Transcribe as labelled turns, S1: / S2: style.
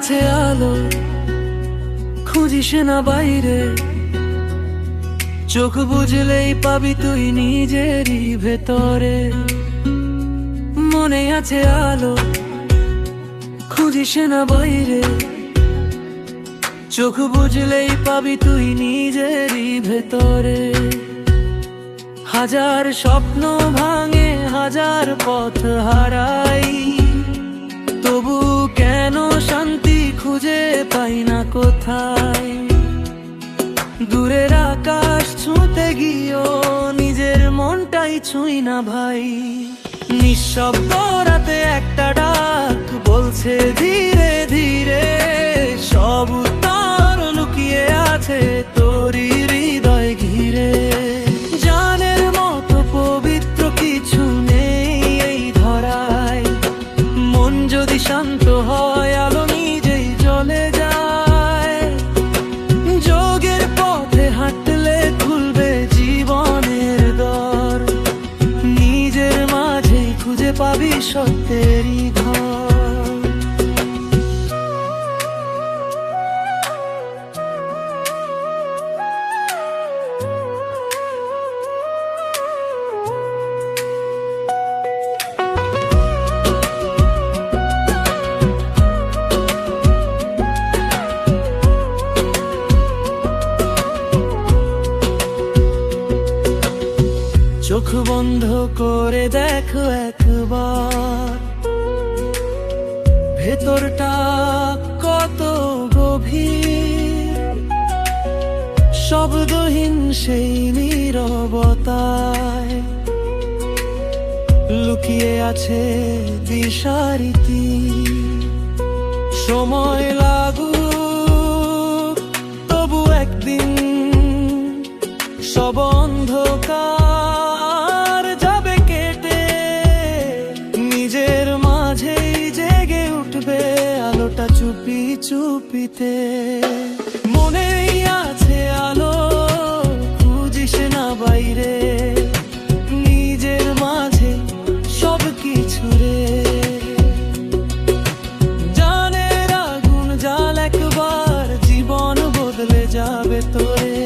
S1: আছে আলো, খুঁজিস না বাইরে, চোখ বুঝলেই পাবি তুই নিজেরই ভেতরে। মনে আছে আলো, খুঁজিস না বাইরে, চোখ বুঝলেই পাবি তুই নিজেরই ভেতরে। হাজার স্বপ্ন ভাঙে, হাজার পথ হারাই, তবু কেন শান্তি খুঁজে পাই না কোথায়। দূরের আকাশ ছুঁতে গিয়েও নিজের মনটাই ছুঁই না ভাই। নিঃশব্দ রাতে একটা ডাক বলছে ধীরে ধীরে, সব উত্তর লুকিয়ে আছে তোরই হৃদয় ঘিরে। জানের মতো পবিত্র কিছু নেই এই ধরায়, মন যদি শান্ত হয় আলো নিজেই জ্বলে যায়। যোগের পথে হাঁটলে খুলবে জীবনের দ্বার, নিজের মাঝেই খুঁজে পাবি সত্যেরই ঘর। চোখ বন্ধ করে দেখো একবার, ভেতরটা কত গভীর। শব্দহীন সেই নীরবতায় লুকিয়ে আছে দিশারীতি। সময় লাগুক তবু একদিন সব অন্ধকার যাবে কেটে, নিজের মাঝেই জেগে উঠবে আলোটা চুপি চুপিতে। মনেই আছে আলো, খুঁজিস না বাইরে, নিজের মাঝে সব কিছু রে। জানের আগুন জাল একবার, জীবন বদলে যাবে তোরে।